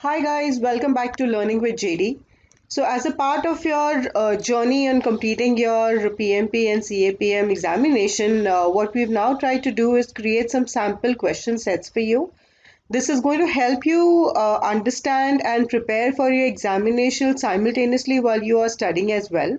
Hi guys, welcome back to Learning with JD. So, as a part of your journey on completing your PMP and CAPM examination, what we've now tried to do is create some sample question sets for you. This is going to help you understand and prepare for your examination simultaneously while you are studying as well.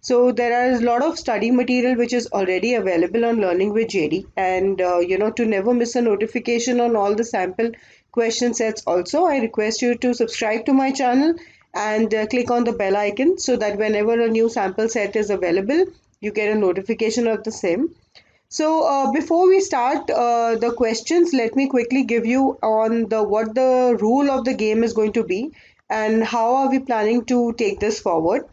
So there is a lot of study material which is already available on Learning with JD, and to never miss a notification on all the sample question sets. Also, I request you to subscribe to my channel and click on the bell icon so that whenever a new sample set is available, you get a notification of the same. So before we start the questions, let me quickly give you on the what the rule of the game is going to be and how are we planning to take this forward.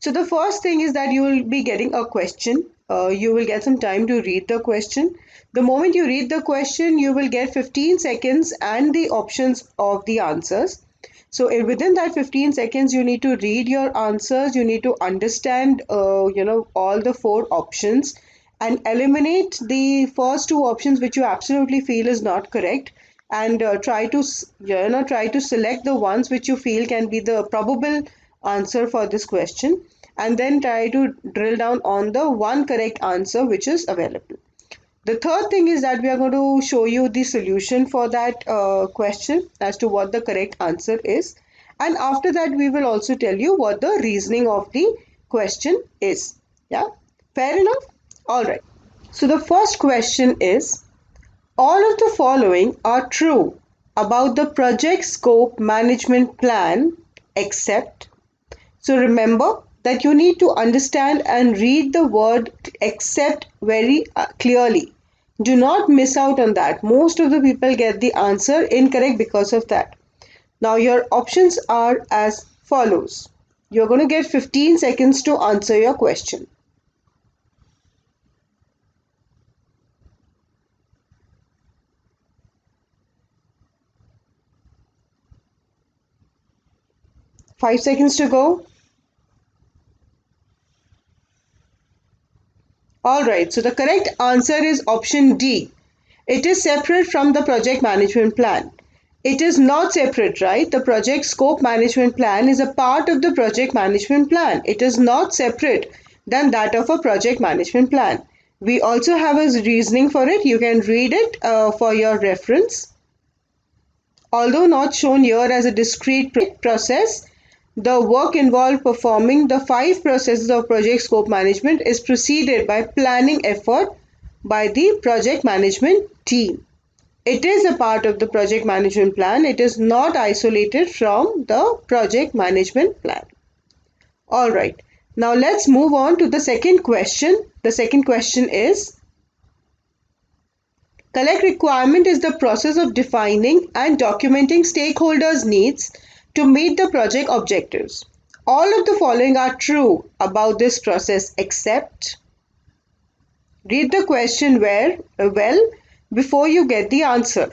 So the first thing is that you will be getting a question. You will get some time to read the question. The moment you read the question, you will get 15 seconds and the options of the answers. So within that 15 seconds, you need to read your answers. You need to understand, all the four options and eliminate the first two options which you absolutely feel is not correct, and try to select the ones which you feel can be the probable answer for this question, and then try to drill down on the one correct answer which is available. The third thing is that we are going to show you the solution for that question as to what the correct answer is. And after that, we will also tell you what the reasoning of the question is. Yeah, fair enough? All right. So the first question is, all of the following are true about the project scope management plan except. So remember that you need to understand and read the word except very clearly. Do not miss out on that. Most of the people get the answer incorrect because of that. Now your options are as follows. You're going to get 15 seconds to answer your question. Five seconds to go. All right, so the correct answer is option D. It is separate from the project management plan. It is not separate, right? The project scope management plan is a part of the project management plan. It is not separate than that of a project management plan. We also have a reasoning for it. You can read it for your reference. Although not shown here as a discrete process, the work involved performing the five processes of project scope management is preceded by planning effort by the project management team. It is a part of the project management plan. It is not isolated from the project management plan. All right. Now let's move on to the second question. The second question is, collect requirement is the process of defining and documenting stakeholders' needs to meet the project objectives. All of the following are true about this process except. Read the question well before you get the answer.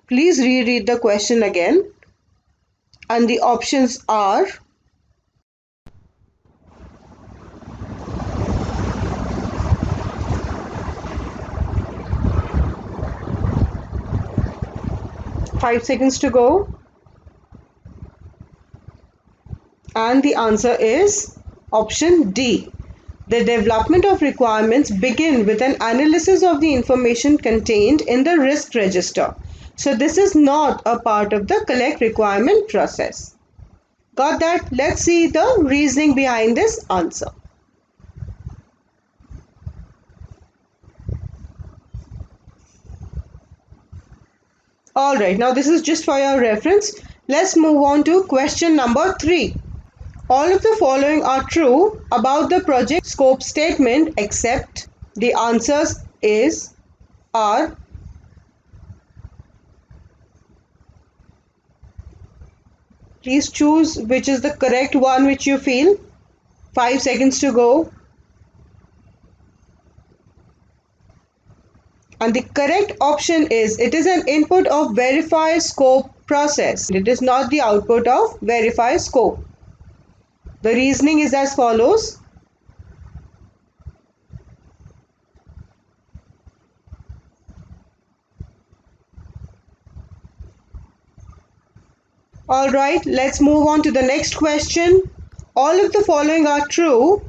Please reread the question again, and the options are 5 seconds to go, and the answer is option D. The development of requirements begin with an analysis of the information contained in the risk register. So this is not a part of the collect requirement process. Got that? Let's see the reasoning behind this answer. All right, now this is just for your reference. Let's move on to question number 3. All of the following are true about the project scope statement except. The answers are. Please choose which is the correct one which you feel. 5 seconds to go. And the correct option is, it is an input of verify scope process. It is not the output of verify scope. The reasoning is as follows. Alright, let's move on to the next question. All of the following are true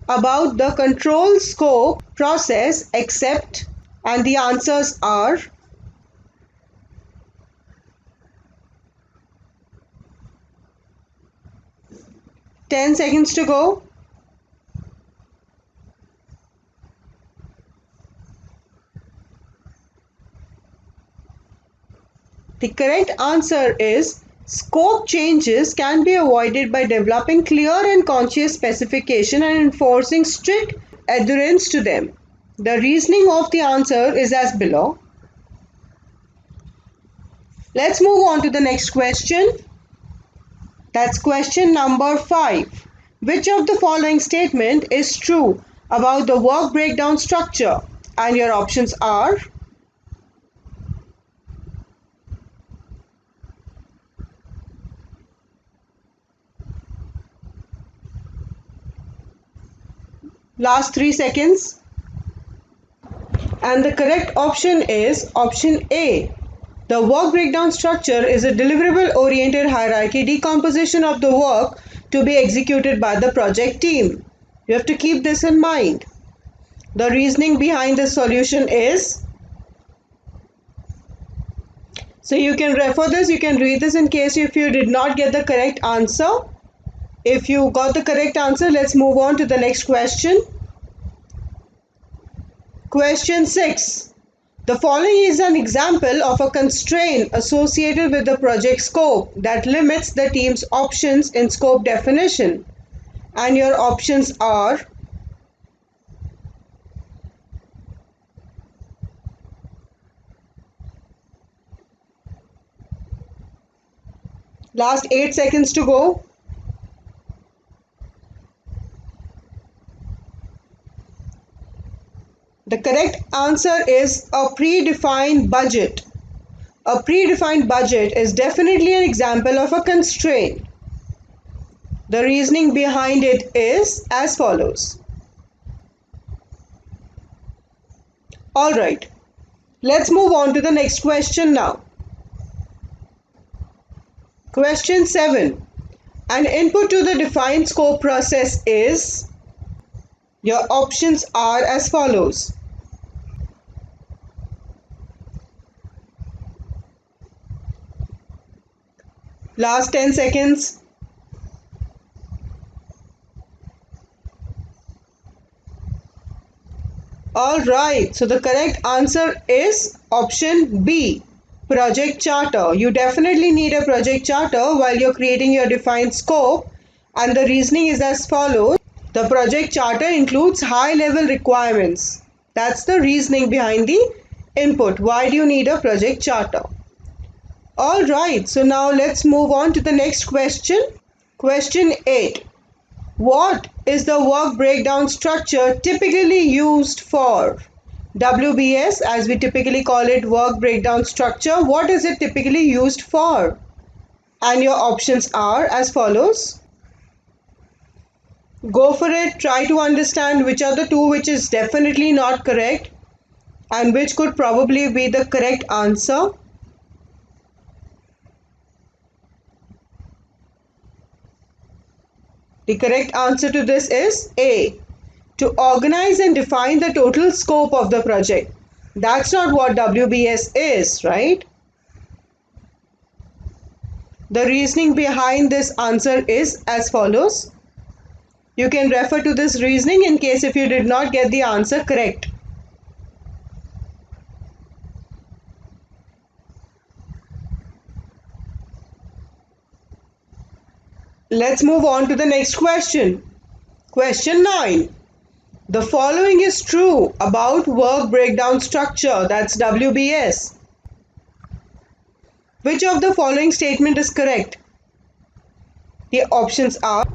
about the control scope process except, and the answers are: 10 seconds to go. The correct answer is scope changes can be avoided by developing clear and conscious specification and enforcing strict adherence to them. The reasoning of the answer is as below. Let's move on to the next question. That's question number 5. Which of the following statement is true about the work breakdown structure? And your options are: last 3 seconds. And the correct option is option A. The work breakdown structure is a deliverable-oriented hierarchy decomposition of the work to be executed by the project team. You have to keep this in mind. The reasoning behind the solution is, so you can refer this, you can read this in case if you did not get the correct answer. If you got the correct answer, let's move on to the next question. Question 6. The following is an example of a constraint associated with the project scope that limits the team's options in scope definition. And your options are: last 8 seconds to go. The correct answer is a predefined budget. A predefined budget is definitely an example of a constraint. The reasoning behind it is as follows. Alright, let's move on to the next question now. Question 7. An input to the defined scope process is. Your options are as follows. Last 10 seconds. Alright, so the correct answer is option B, project charter. You definitely need a project charter while you're creating your defined scope, and the reasoning is as follows. The project charter includes high-level requirements. That's the reasoning behind the input. Why do you need a project charter? Alright, so now let's move on to the next question. Question 8. What is the work breakdown structure typically used for? WBS, as we typically call it, work breakdown structure. What is it typically used for? And your options are as follows. Go for it. Try to understand which are the two which is definitely not correct and which could probably be the correct answer. The correct answer to this is A, to organize and define the total scope of the project. That's not what WBS is, right? The reasoning behind this answer is as follows. You can refer to this reasoning in case if you did not get the answer correct. Let's move on to the next question. Question 9. The following is true about work breakdown structure, that's WBS. Which of the following statement is correct? The options are: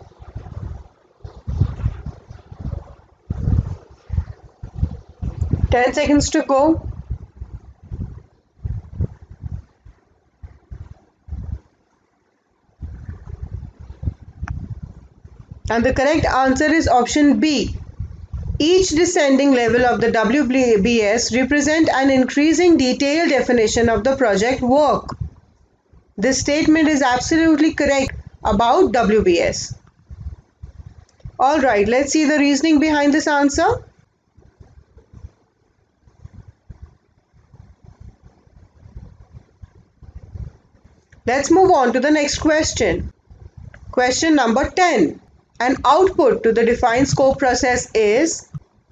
10 seconds to go. And the correct answer is option B. Each descending level of the WBS represent an increasing detailed definition of the project work. This statement is absolutely correct about WBS. Alright, let's see the reasoning behind this answer. Let's move on to the next question. Question number 10. An output to the defined scope process is,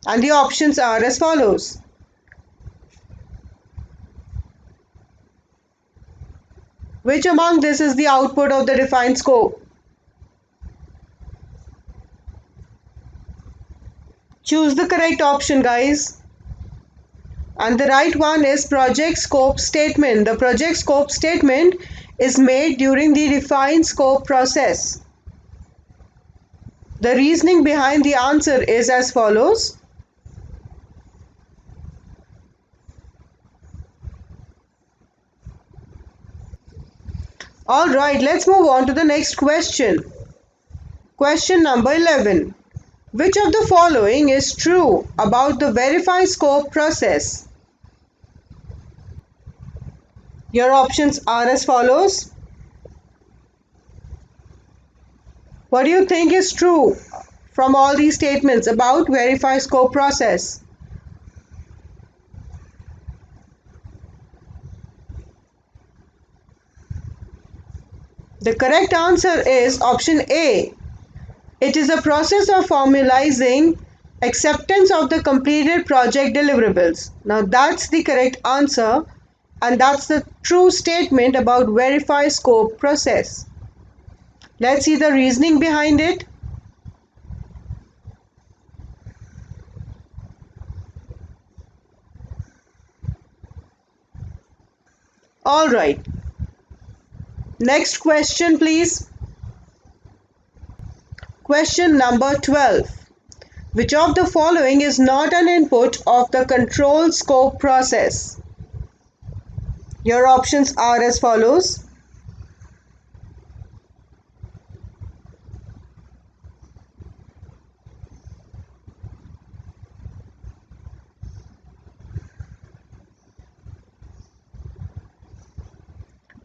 and the options are as follows. Which among this is the output of the defined scope? Choose the correct option, guys. And the right one is project scope statement. The project scope statement is made during the defined scope process. The reasoning behind the answer is as follows. Alright, let's move on to the next question. Question number 11. Which of the following is true about the verify scope process? Your options are as follows. What do you think is true from all these statements about verify scope process? The correct answer is option A. It is a process of formalizing acceptance of the completed project deliverables. Now that's the correct answer, and that's the true statement about verify scope process. Let's see the reasoning behind it. Alright. Next question, please. Question number 12. Which of the following is not an input of the control scope process? Your options are as follows.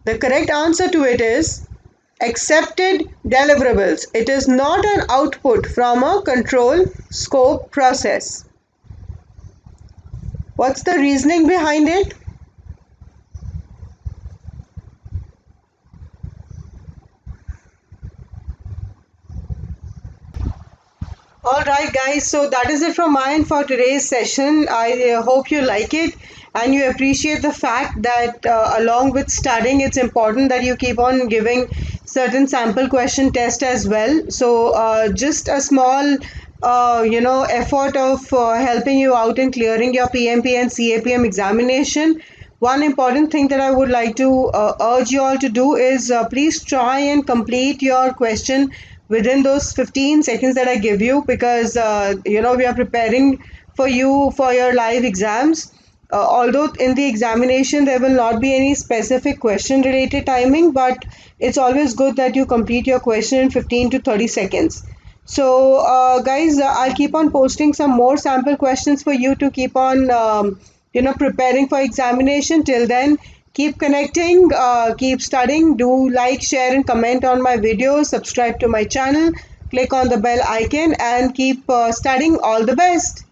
The correct answer to it is accepted deliverables. It is not an output from a control scope process. What's the reasoning behind it? Alright guys, so that is it from my end for today's session. I hope you like it and you appreciate the fact that along with studying, it's important that you keep on giving certain sample question test as well. So just a small effort of helping you out in clearing your PMP and CAPM examination. One important thing that I would like to urge you all to do is please try and complete your question within those 15 seconds that I give you, because we are preparing for you for your live exams. Although in the examination there will not be any specific question related timing, but it's always good that you complete your question in 15 to 30 seconds. So guys, I'll keep on posting some more sample questions for you to keep on preparing for examination. Till then, keep connecting, keep studying. Do like, share and comment on my videos, subscribe to my channel, click on the bell icon and keep studying. All the best.